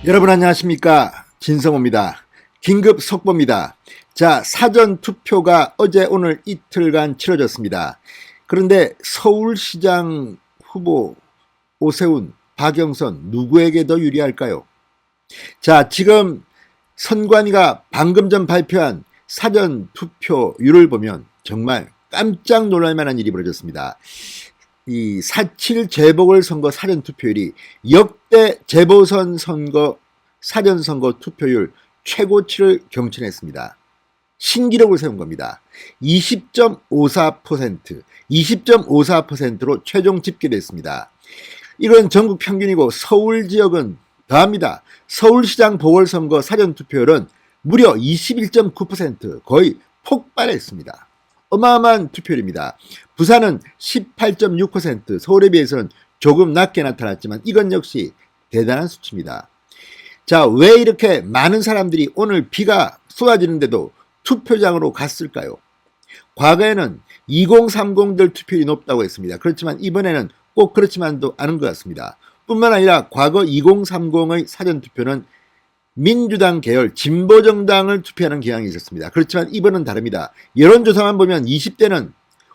여러분 안녕하십니까? 진성호입니다. 긴급 속보입니다. 자, 사전투표가 어제 오늘 이틀간 치러졌습니다. 그런데 서울시장 후보 오세훈, 박영선 누구에게 더 유리할까요? 자, 지금 선관위가 방금 전 발표한 사전투표율을 보면 정말 깜짝 놀랄 만한 일이 벌어졌습니다. 이 4.7 재보궐선거 사전투표율이 역대 재보선 선거 사전선거 투표율 최고치를 경신했습니다. 신기록을 세운 겁니다. 20.54%, 20.54%로 최종 집계됐습니다. 이건 전국 평균이고 서울 지역은 더합니다. 서울시장 보궐선거 사전투표율은 무려 21.9%, 거의 폭발했습니다. 어마어마한 투표율입니다. 부산은 18.6%, 서울에 비해서는 조금 낮게 나타났지만 이건 역시 대단한 수치입니다. 자, 왜 이렇게 많은 사람들이 오늘 비가 쏟아지는데도 투표장으로 갔을까요? 과거에는 2030들 투표율이 높다고 했습니다. 그렇지만 이번에는 꼭 그렇지만도 않은 것 같습니다. 뿐만 아니라 과거 2030의 사전투표는 민주당 계열 진보정당을 투표하는 경향이 있었습니다. 그렇지만 이번은 다릅니다. 여론조사만 보면 20대는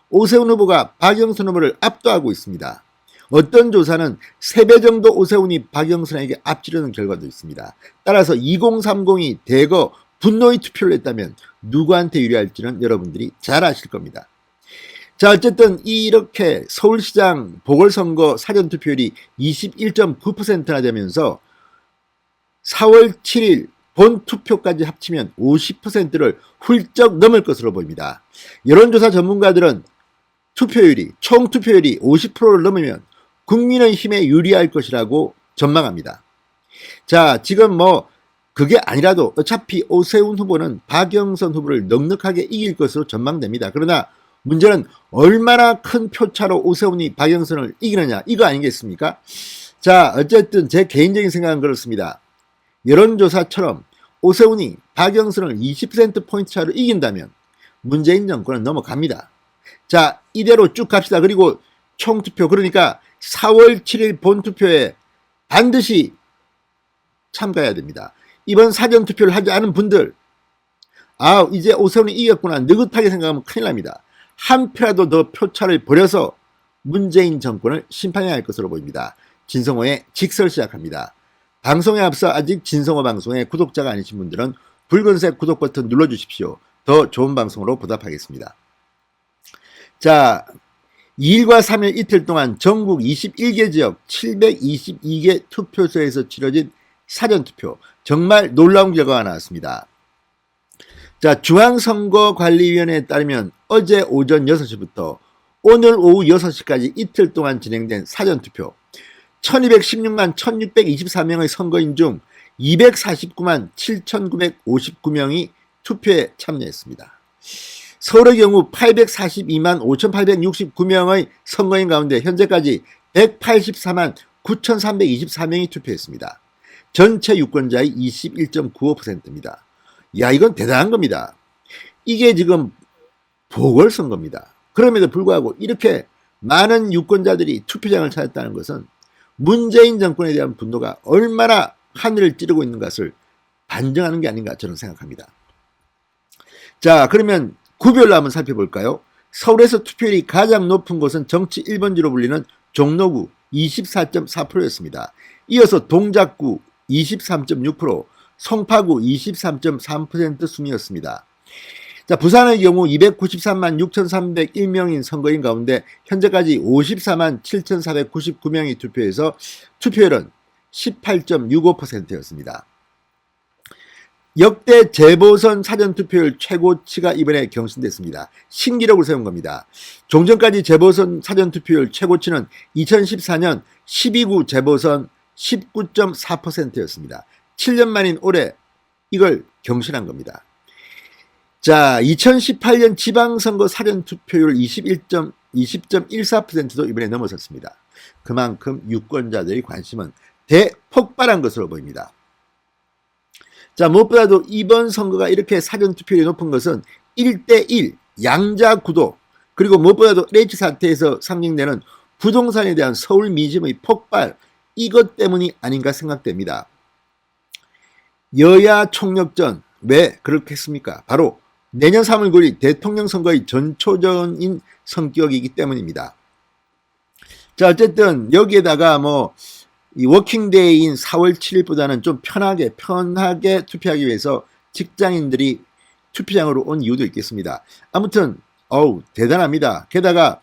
오세훈 후보가 박영선 후보를 압도하고 있습니다. 어떤 조사는 3배 정도 오세훈이 박영선에게 앞지르는 결과도 있습니다. 따라서 2030이 대거 분노의 투표를 했다면 누구한테 유리할지는 여러분들이 잘 아실 겁니다. 자, 어쨌든 이렇게 서울시장 보궐선거 사전투표율이 21.9%나 되면서 4월 7일 본투표까지 합치면 50%를 훌쩍 넘을 것으로 보입니다. 여론조사 전문가들은 총 투표율이 50%를 넘으면 국민의힘에 유리할 것이라고 전망합니다. 자, 지금 그게 아니라도 어차피 오세훈 후보는 박영선 후보를 넉넉하게 이길 것으로 전망됩니다. 그러나 문제는 얼마나 큰 표차로 오세훈이 박영선을 이기느냐, 이거 아니겠습니까? 자, 어쨌든 제 개인적인 생각은 그렇습니다. 여론조사처럼 오세훈이 박영선을 20%포인트 차로 이긴다면 문재인 정권은 넘어갑니다. 자, 이대로 쭉 갑시다. 그리고 총투표, 그러니까 4월 7일 본투표에 반드시 참가해야 됩니다. 이번 사전투표를 하지 않은 분들, 이제 오세훈이 이겼구나 느긋하게 생각하면 큰일 납니다. 한 표라도 더 표차를 벌여서 문재인 정권을 심판해야 할 것으로 보입니다. 진성호의 직설 시작합니다. 방송에 앞서 아직 진성호 방송의 구독자가 아니신 분들은 붉은색 구독 버튼 눌러주십시오. 더 좋은 방송으로 보답하겠습니다. 자, 2일과 3일 이틀 동안 전국 21개 지역 722개 투표소에서 치러진 사전투표, 정말 놀라운 결과가 나왔습니다. 자, 중앙선거관리위원회에 따르면 어제 오전 6시부터 오늘 오후 6시까지 이틀 동안 진행된 사전투표 1216만 1624명의 선거인 중 249만 7959명이 투표에 참여했습니다. 서울의 경우 842만 5869명의 선거인 가운데 현재까지 184만 9324명이 투표했습니다. 전체 유권자의 21.95%입니다. 야, 이건 대단한 겁니다. 이게 지금 보궐선거입니다. 그럼에도 불구하고 이렇게 많은 유권자들이 투표장을 찾았다는 것은 문재인 정권에 대한 분노가 얼마나 하늘을 찌르고 있는 것을 반증하는 게 아닌가 저는 생각합니다. 자, 그러면 구별로 한번 살펴볼까요? 서울에서 투표율이 가장 높은 곳은 정치 1번지로 불리는 종로구 24.4%였습니다. 이어서 동작구 23.6%, 송파구 23.3% 순이었습니다. 자, 부산의 경우 293만 6,301명인 선거인 가운데 현재까지 54만 7,499명이 투표해서 투표율은 18.65%였습니다. 역대 재보선 사전투표율 최고치가 이번에 경신됐습니다. 신기록을 세운 겁니다. 종전까지 재보선 사전투표율 최고치는 2014년 12구 재보선 19.4%였습니다. 7년 만인 올해 이걸 경신한 겁니다. 자, 2018년 지방선거 사전투표율 20.14%도 이번에 넘어섰습니다. 그만큼 유권자들의 관심은 대폭발한 것으로 보입니다. 자, 무엇보다도 이번 선거가 이렇게 사전투표율이 높은 것은 1대1 양자구도, 그리고 무엇보다도 LH 사태에서 상징되는 부동산에 대한 서울 민심의 폭발, 이것 때문이 아닌가 생각됩니다. 여야 총력전. 왜 그렇게 했습니까? 바로 내년 3월 9일 대통령 선거의 전초전인 성격이기 때문입니다. 자, 어쨌든 여기에다가 이 워킹데이인 4월 7일보다는 좀 편하게 투표하기 위해서 직장인들이 투표장으로 온 이유도 있겠습니다. 아무튼 대단합니다. 게다가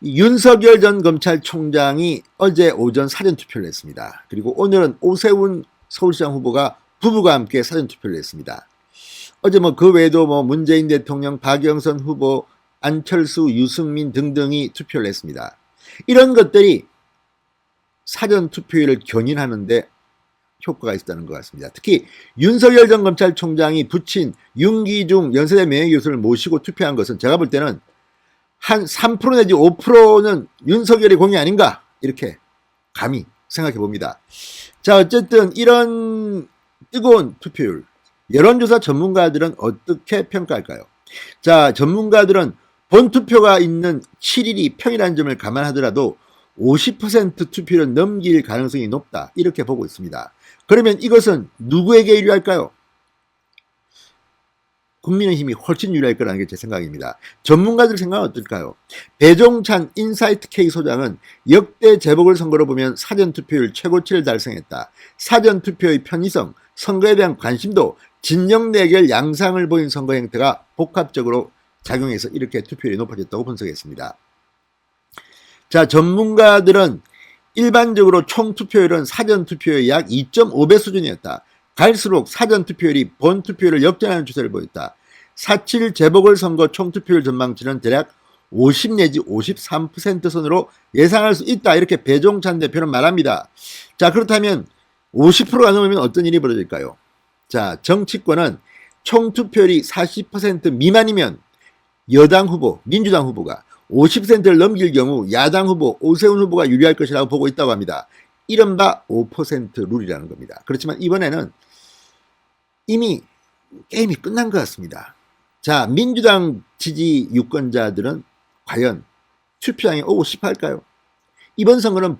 윤석열 전 검찰총장이 어제 오전 사전투표를 했습니다. 그리고 오늘은 오세훈 서울시장 후보가 부부가 함께 사전투표를 했습니다. 어제 그 외에도 문재인 대통령, 박영선 후보, 안철수, 유승민 등등이 투표를 했습니다. 이런 것들이 사전투표율을 견인하는데 효과가 있었다는 것 같습니다. 특히 윤석열 전 검찰총장이 붙인 윤기중 연세대 명예교수를 모시고 투표한 것은 제가 볼 때는 한 3% 내지 5%는 윤석열의 공이 아닌가 이렇게 감히 생각해 봅니다. 자, 어쨌든 이런 뜨거운 투표율, 여론조사 전문가들은 어떻게 평가할까요? 자, 전문가들은 본투표가 있는 7일이 평일한 점을 감안하더라도 50% 투표를 넘길 가능성이 높다 이렇게 보고 있습니다. 그러면 이것은 누구에게 유리할까요? 국민의힘이 훨씬 유리할 거라는 게 제 생각입니다. 전문가들 생각은 어떨까요? 배종찬 인사이트 K 소장은 역대 재보궐선거로 보면 사전투표율 최고치를 달성했다. 사전투표의 편의성, 선거에 대한 관심도, 진영 대결 양상을 보인 선거 행태가 복합적으로 작용해서 이렇게 투표율이 높아졌다고 분석했습니다. 자, 전문가들은 일반적으로 총투표율은 사전투표의 약 2.5배 수준이었다. 갈수록 사전투표율이 본투표율을 역전하는 추세를 보였다. 4.7 재보궐선거 총투표율 전망치는 대략 50 내지 53% 선으로 예상할 수 있다. 이렇게 배종찬 대표는 말합니다. 자, 그렇다면 50%가 넘으면 어떤 일이 벌어질까요? 자, 정치권은 총투표율이 40% 미만이면 여당 후보, 민주당 후보가 50%를 넘길 경우 야당 후보, 오세훈 후보가 유리할 것이라고 보고 있다고 합니다. 이른바 5% 룰이라는 겁니다. 그렇지만 이번에는 이미 게임이 끝난 것 같습니다. 자, 민주당 지지 유권자들은 과연 투표장에 오고 싶어 할까요? 이번 선거는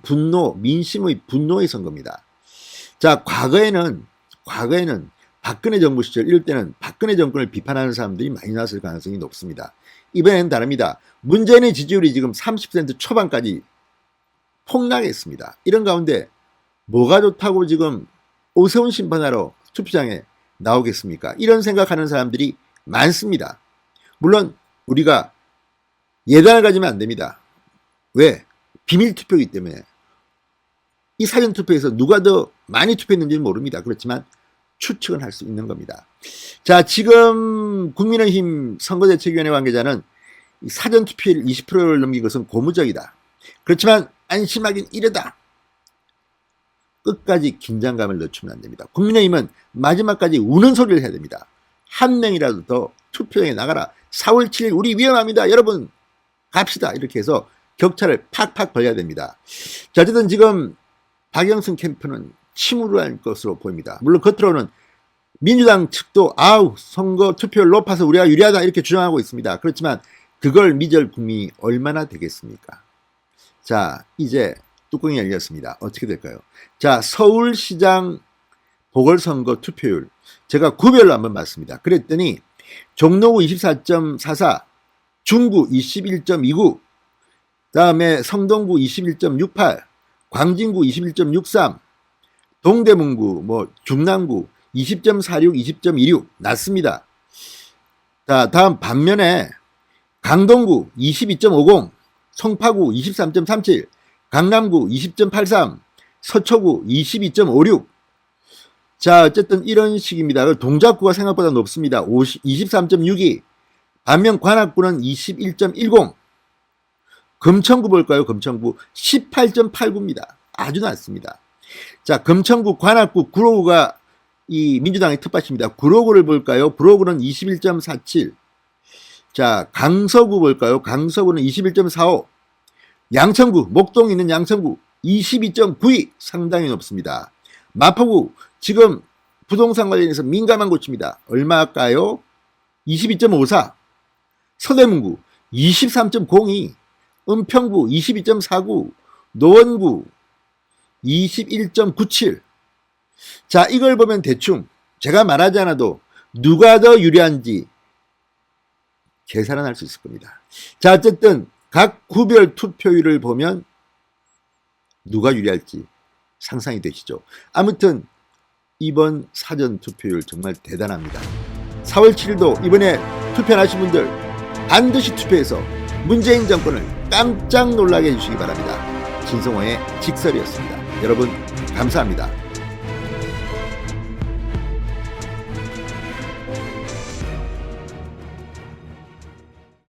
민심의 분노의 선거입니다. 자, 과거에는 박근혜 정부 시절 이럴 때는 박근혜 정권을 비판하는 사람들이 많이 나왔을 가능성이 높습니다. 이번에는 다릅니다. 문재인의 지지율이 지금 30% 초반까지 폭락했습니다. 이런 가운데 뭐가 좋다고 지금 오세훈 심판하러 투표장에 나오겠습니까? 이런 생각하는 사람들이 많습니다. 물론 우리가 예단을 가지면 안 됩니다. 왜? 비밀 투표이기 때문에. 이 사전투표에서 누가 더 많이 투표했는지는 모릅니다. 그렇지만 추측은 할 수 있는 겁니다. 자, 지금 국민의힘 선거대책위원회 관계자는 사전투표율 20%를 넘긴 것은 고무적이다. 그렇지만 안심하긴 이르다. 끝까지 긴장감을 늦추면 안 됩니다. 국민의힘은 마지막까지 우는 소리를 해야 됩니다. 한 명이라도 더 투표장에 나가라. 4월 7일 우리 위험합니다. 여러분 갑시다. 이렇게 해서 격차를 팍팍 벌려야 됩니다. 자, 어쨌든 지금 박영선 캠프는 침울할 것으로 보입니다. 물론 겉으로는 민주당 측도 선거 투표율 높아서 우리가 유리하다 이렇게 주장하고 있습니다. 그렇지만 그걸 믿을 국민이 얼마나 되겠습니까? 자, 이제 뚜껑이 열렸습니다. 어떻게 될까요? 자, 서울시장 보궐선거 투표율 제가 구별로 한번 봤습니다. 그랬더니 종로구 24.44, 중구 21.29, 다음에 성동구 21.68, 광진구 21.63, 동대문구, 중랑구 20.46, 20.26 낮습니다. 자, 다음 반면에 강동구 22.50, 송파구 23.37, 강남구 20.83, 서초구 22.56. 자, 어쨌든 이런 식입니다. 동작구가 생각보다 높습니다. 23.62. 반면 관악구는 21.10. 금천구 볼까요? 금천구 18.89입니다. 아주 낮습니다. 자, 금천구, 관악구, 구로구가 이 민주당의 텃밭입니다. 구로구를 볼까요? 구로구는 21.47. 자, 강서구 볼까요? 강서구는 21.45. 양천구, 목동에 있는 양천구 22.92 상당히 높습니다. 마포구 지금 부동산 관련해서 민감한 곳입니다. 얼마일까요? 22.54. 서대문구 23.02. 은평구 22.49. 노원구 21.97. 자, 이걸 보면 대충 제가 말하지 않아도 누가 더 유리한지 계산은 할 수 있을 겁니다. 자, 어쨌든 각 구별 투표율을 보면 누가 유리할지 상상이 되시죠. 아무튼 이번 사전 투표율 정말 대단합니다. 4월 7일도 이번에 투표하신 분들 반드시 투표해서 문재인 정권을 깜짝 놀라게 해주시기 바랍니다. 진성호의 직설이었습니다. 여러분 감사합니다.